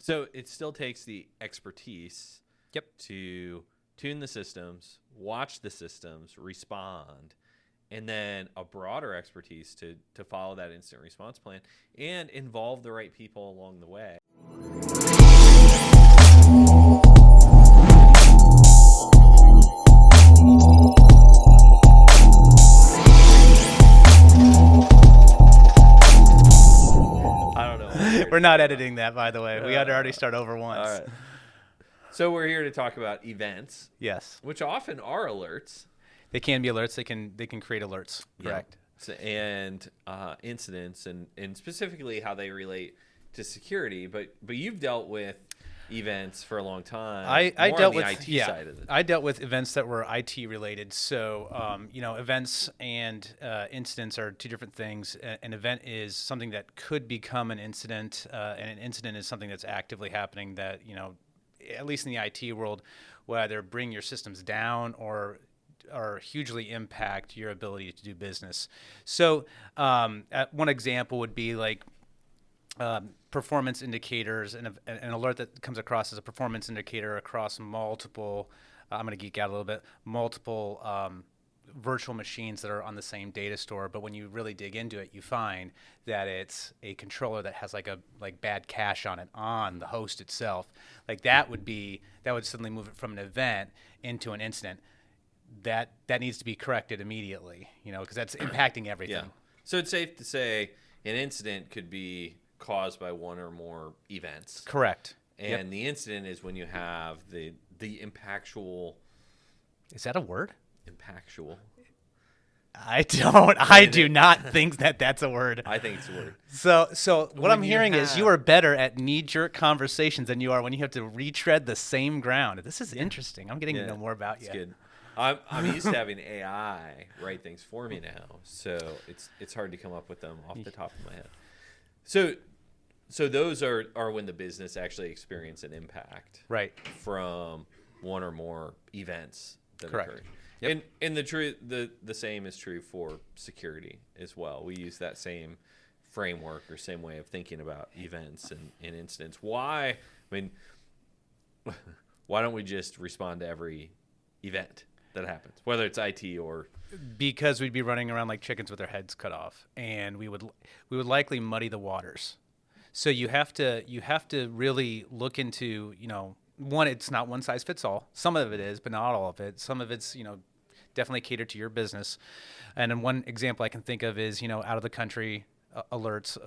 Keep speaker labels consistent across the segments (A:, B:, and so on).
A: So it still takes the expertise
B: Yep.
A: to tune the systems, watch the systems, respond, and then a broader expertise to follow that incident response plan and involve the right people along the way.
B: We're not editing that, by the way. We had to already start over once.
A: All right. So we're here to talk about events.
B: Yes.
A: Which often are alerts.
B: They can be alerts. They can create alerts. Correct.
A: Yeah. So, and incidents and specifically how they relate to security. But you've dealt with events for a long time.
B: I dealt with
A: IT side of it.
B: I dealt with events that were IT related. So events and incidents are two different things. An event is something that could become an incident, and an incident is something that's actively happening that at least in the IT world, will either bring your systems down or hugely impact your ability to do business. So one example would be like performance indicators, and an alert that comes across as a performance indicator across multiple, I'm going to geek out a little bit, multiple virtual machines that are on the same data store. But when you really dig into it, you find that it's a controller that has like bad cache on it on the host itself. Like that would suddenly move it from an event into an incident. That needs to be corrected immediately, because that's impacting everything.
A: Yeah. So it's safe to say an incident could be caused by one or more events.
B: Correct.
A: And the incident is when you have the impactual.
B: Is that a word?
A: Impactual.
B: I do not think that that's a word.
A: I think it's a word.
B: So what I'm hearing is you are better at knee-jerk conversations than you are when you have to retread the same ground. This is interesting. I'm getting to know more about you.
A: That's good. I'm used to having AI write things for me now, so it's hard to come up with them off the top of my head. So those are when the business actually experience an impact,
B: right,
A: from one or more events that
B: Correct.
A: occur.
B: Yep.
A: And the same is true for security as well. We use that same framework or same way of thinking about events and incidents. Why don't we just respond to every event that happens, whether it's IT or?
B: Because we'd be running around like chickens with our heads cut off, and we would likely muddy the waters. So you have to really look into, one, it's not one size fits all. Some of it is, but not all of it. Some of it's, definitely catered to your business. And then one example I can think of is, out of the country alerts.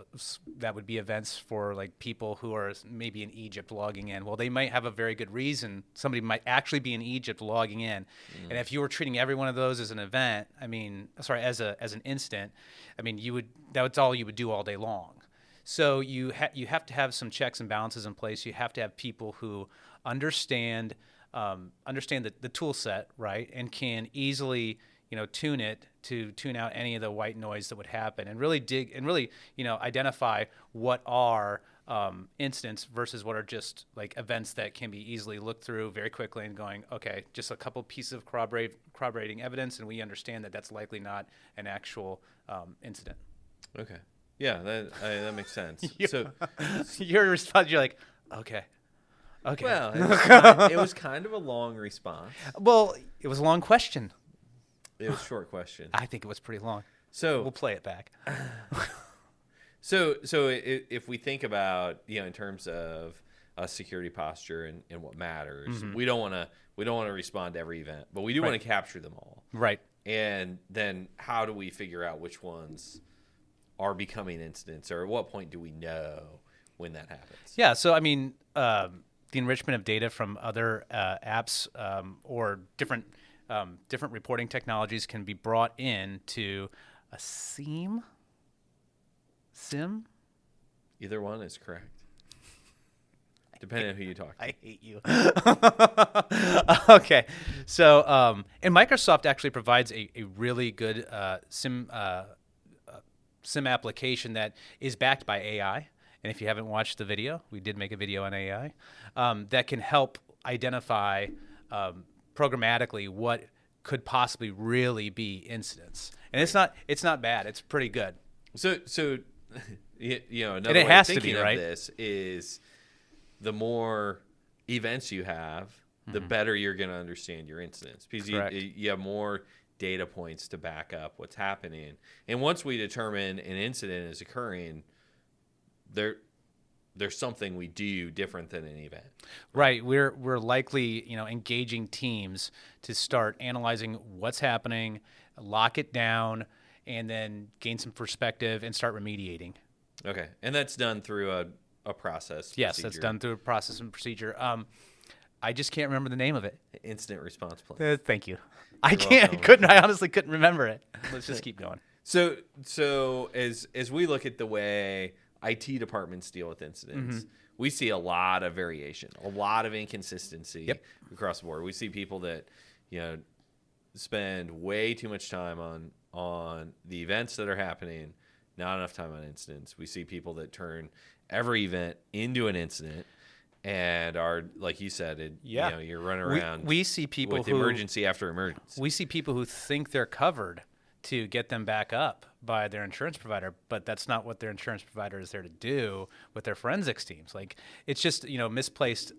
B: That would be events for like people who are maybe in Egypt logging in. Well, they might have a very good reason. Somebody might actually be in Egypt logging in. And if you were treating every one of those as an event, as an incident, that's all you would do all day long. So you have to have some checks and balances in place. You have to have people who understand the tool set, right, and can easily tune it to tune out any of the white noise that would happen, and really dig and really identify what are incidents versus what are just like events that can be easily looked through very quickly and going, okay, just a couple pieces of corroborating evidence, and we understand that that's likely not an actual incident.
A: Okay. Yeah, that makes sense. So
B: your response, you're like, okay.
A: Well, it was kind of a long response.
B: Well, it was a long question.
A: It was a short question.
B: I think it was pretty long.
A: So
B: we'll play it back.
A: So if we think about in terms of a security posture and what matters, we don't want to respond to every event, but we do want to capture them all.
B: Right.
A: And then how do we figure out which ones are becoming incidents, or at what point do we know when that happens? Yeah.
B: So the enrichment of data from other apps or different reporting technologies can be brought in to a SIEM.
A: Either one is correct, depending on who you talk to.
B: I hate you. Okay, so and Microsoft actually provides a really good SIEM application that is backed by AI. And if you haven't watched the video, we did make a video on AI that can help identify programmatically what could possibly really be incidents. And it's not bad. It's pretty good.
A: So another
B: and it
A: way
B: has
A: of
B: to be,
A: thinking
B: right?
A: of this is the more events you have, the better you're going to understand your incidents, because you have more data points to back up what's happening. And once we determine an incident is occurring, there's something we do different than an event.
B: Right. We're likely, engaging teams to start analyzing what's happening, lock it down, and then gain some perspective and start remediating.
A: Okay. And that's done through a process.
B: Yes, that's done through a process and procedure. I just can't remember the name of it.
A: Incident response plan.
B: Thank you.
A: You're
B: I honestly couldn't remember it. Let's just keep going.
A: So as we look at the way IT departments deal with incidents, we see a lot of variation, a lot of inconsistency across the board. We see people that, spend way too much time on the events that are happening, not enough time on incidents. We see people that turn every event into an incident and are, like you said, you're running around.
B: We see people
A: with emergency after emergency.
B: We see people who think they're covered to get them back up by their insurance provider, but that's not what their insurance provider is there to do with their forensics teams. Like, it's just, misplaced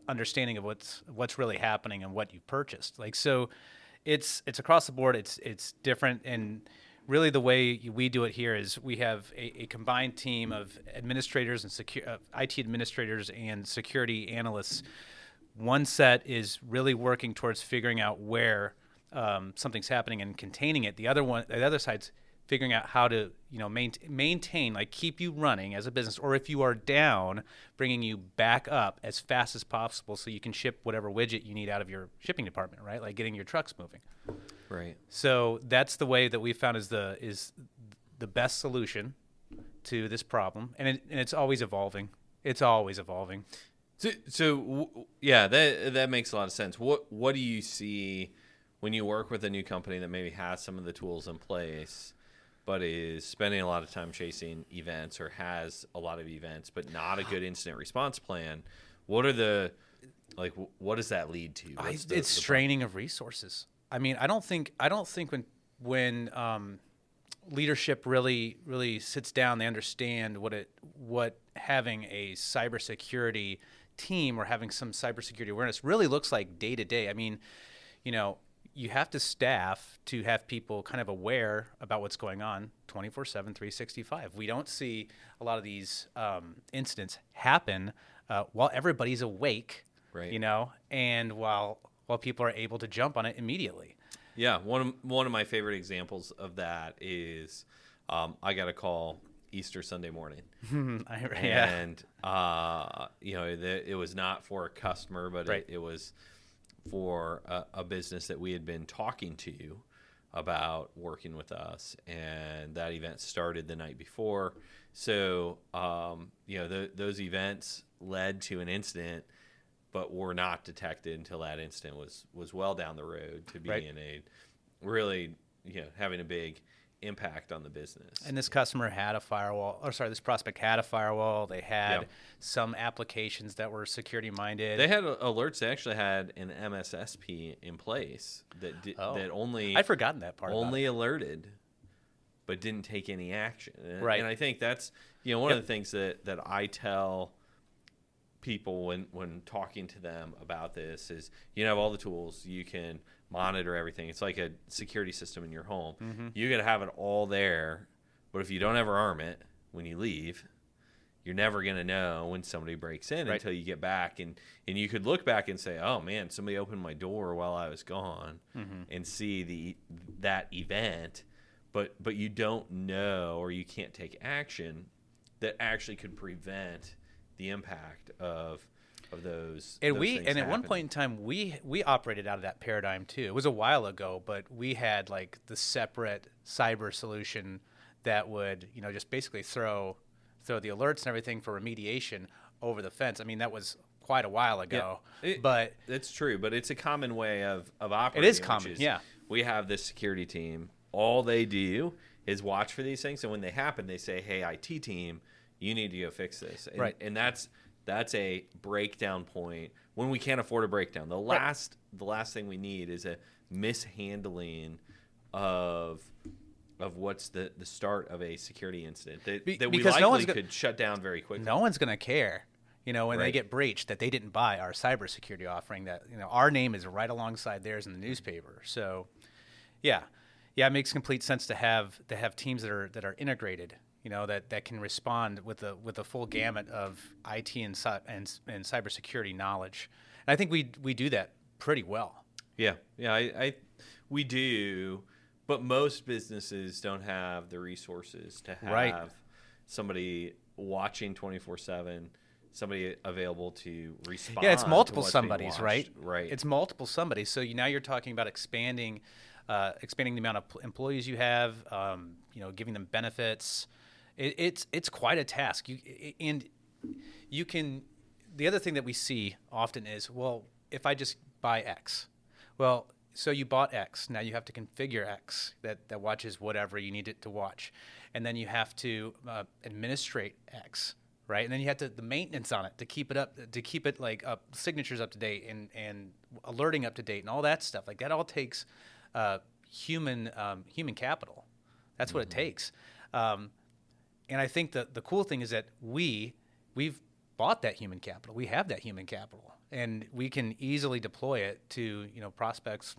B: understanding of what's really happening and what you purchased. Like, so it's across the board. It's different. And really the way we do it here is we have a combined team of administrators and IT administrators and security analysts. One set is really working towards figuring out where something's happening and containing it. The other side's figuring out how to maintain, like, keep you running as a business, or if you are down, bringing you back up as fast as possible so you can ship whatever widget you need out of your shipping department, right? Like getting your trucks moving.
A: Right. So
B: that's the way that we found is the best solution to this problem, and it's always evolving. It's always evolving.
A: So yeah, that makes a lot of sense. What do you see when you work with a new company that maybe has some of the tools in place, but is spending a lot of time chasing events, or has a lot of events, but not a good incident response plan? What does that lead to?
B: It's straining of resources. I mean, I don't think when leadership really sits down, they understand what having a cybersecurity team or having some cybersecurity awareness really looks like day to day. I mean, you have to staff to have people kind of aware about what's going on 24/7, 365. We don't see a lot of these incidents happen while everybody's awake,
A: right?
B: And while people are able to jump on it immediately.
A: Yeah, one of my favorite examples of that is I got a call Easter Sunday morning, and it was not for a customer, but
B: right.
A: it was for a business that we had been talking to about working with us, and that event started the night before. So those events led to an incident, but were not detected until that incident was well down the road to being
B: right.
A: a really having a big impact on the business.
B: And this customer had a firewall, this prospect had a firewall. They had some applications that were security minded.
A: They had alerts. They actually had an MSSP in place that that only
B: I'd forgotten that part.
A: Only alerted, but didn't take any action.
B: Right.
A: And I think that's one of the things that I tell people when talking to them about this is you have all the tools, you can monitor everything. It's like a security system in your home. Mm-hmm. You got to have it all there, but if you don't ever arm it when you leave, you're never going to know when somebody breaks in until you get back. And you could look back and say, oh man, somebody opened my door while I was gone, and see that event, but you don't know, or you can't take action that actually could prevent the impact of those. And
B: at one point in time, we operated out of that paradigm too. It was a while ago, but we had like the separate cyber solution that would just basically throw the alerts and everything for remediation over the fence. I mean, that was quite a while ago. Yeah, but
A: it's true. But it's a common way of operating.
B: It is common.
A: We have this security team. All they do is watch for these things, and when they happen, they say, "Hey, IT team, you need to go fix this." And that's a breakdown point when we can't afford a breakdown. The last thing we need is a mishandling of what's the start of a security incident that we likely could shut down very quickly.
B: No one's going to care. when they
A: Right.
B: get breached, that they didn't buy our cybersecurity offering, that, our name is right alongside theirs in the newspaper. So, yeah, it makes complete sense to have teams that are integrated, that can respond with a full gamut of IT and cybersecurity knowledge. And I think we do that pretty well.
A: Yeah. We do, but most businesses don't have the resources to have
B: Right.
A: somebody watching 24/7, somebody available to respond.
B: Yeah, it's multiple
A: to what's being
B: somebodies,
A: watched.
B: right?
A: Right.
B: It's multiple somebodies. So now you're talking about expanding the amount of employees you have, giving them benefits. It's quite a task. You can. The other thing that we see often is, well, if I just buy X, well, so you bought X. Now you have to configure X that watches whatever you need it to watch, and then you have to administrate X, right? And then you have the maintenance on it to keep it up, like signatures up to date and alerting up to date and all that stuff. Like that all takes human capital. That's what it takes. And I think that the cool thing is that we've bought that human capital. We have that human capital, and we can easily deploy it to prospects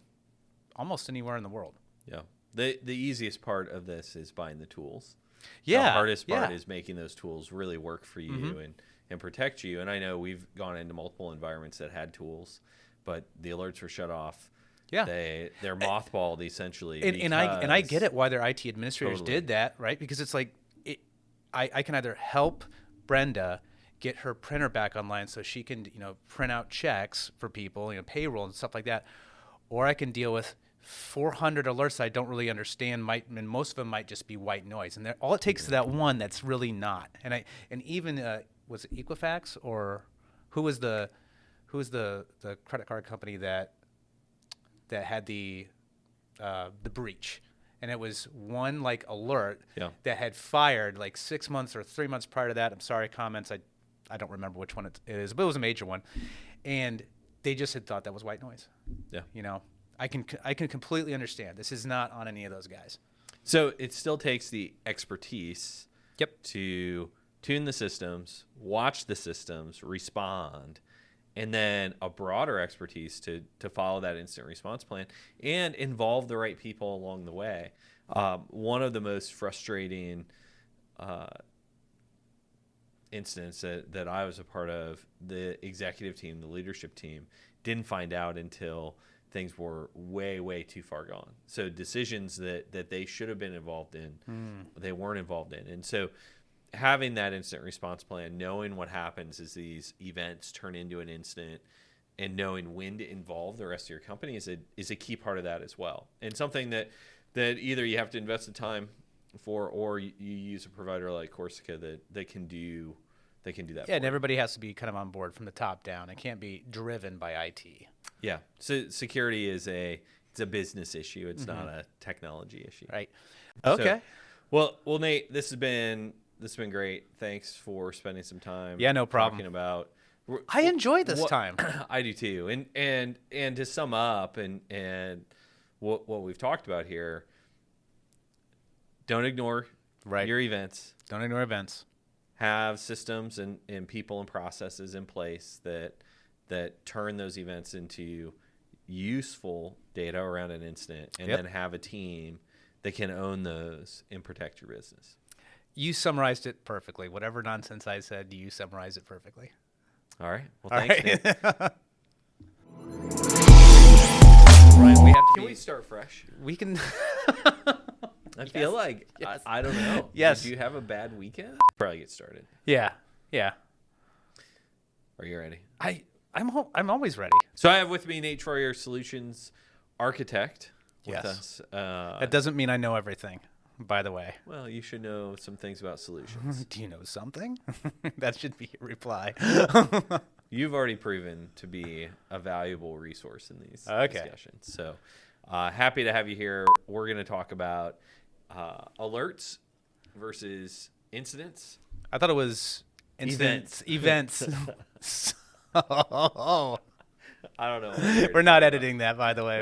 B: almost anywhere in the world.
A: Yeah. The easiest part of this is buying the tools.
B: Yeah.
A: The hardest part
B: yeah.
A: is making those tools really work for you
B: Mm-hmm.
A: and protect you. And I know we've gone into multiple environments that had tools, but the alerts were shut off.
B: Yeah.
A: They're mothballed essentially.
B: And I get it why their IT administrators
A: Totally.
B: did that, right? Because it's like I can either help Brenda get her printer back online so she can print out checks for people, payroll and stuff like that, or I can deal with 400 alerts I don't really understand, and most of them might just be white noise, and all it takes is that one that's really not. And even was it Equifax, or who was the credit card company that had the breach, and it was one like alert that had fired like 6 months or 3 months prior to that. I'm sorry, comments. I don't remember which one it is, but it was a major one, and they just had thought that was white noise.
A: Yeah.
B: I can completely understand. This is not on any of those guys.
A: So it still takes the expertise
B: Yep.
A: to tune the systems, watch the systems, respond, and then a broader expertise to follow that instant response plan and involve the right people along the way. One of the most frustrating incidents that I was a part of, the executive team, the leadership team, didn't find out until things were way, way too far gone. So decisions that they should have been involved in, they weren't involved in. And so having that instant response plan, knowing what happens as these events turn into an incident, and knowing when to involve the rest of your company is a key part of that as well. And something that either you have to invest the time for, or you use a provider like Corsica that can do that.
B: Yeah, and everybody has to be kind of on board from the top down. It can't be driven by IT.
A: Yeah. So security it's a business issue. It's not a technology issue.
B: Right. Okay.
A: So, well, Nate, this has been great. Thanks for spending some time.
B: Yeah, no problem.
A: Talking about.
B: I enjoyed this time.
A: I do too. And to sum up and what we've talked about here, don't ignore your events.
B: Don't ignore events.
A: Have systems and people and processes in place that turn those events into useful data around an incident, and then have a team that can own those and protect your business.
B: You summarized it perfectly. Whatever nonsense I said, you summarized it perfectly.
A: All right. Well, thanks, Nate.
B: Ryan, we have to
A: Can we start fresh?
B: We can.
A: I feel like I don't know.
B: Yes.
A: Did you have a bad weekend? Probably get started.
B: Yeah.
A: Are you ready?
B: I'm always ready.
A: So I have with me Nate Troyer, solutions architect, with us.
B: That doesn't mean I know everything, by the way.
A: Well, you should know some things about solutions.
B: Do you know something? That should be your reply.
A: You've already proven to be a valuable resource in these discussions. So happy to have you here. We're going to talk about alerts versus incidents.
B: I thought it was events.
A: I don't know.
B: We're not editing that, by the way.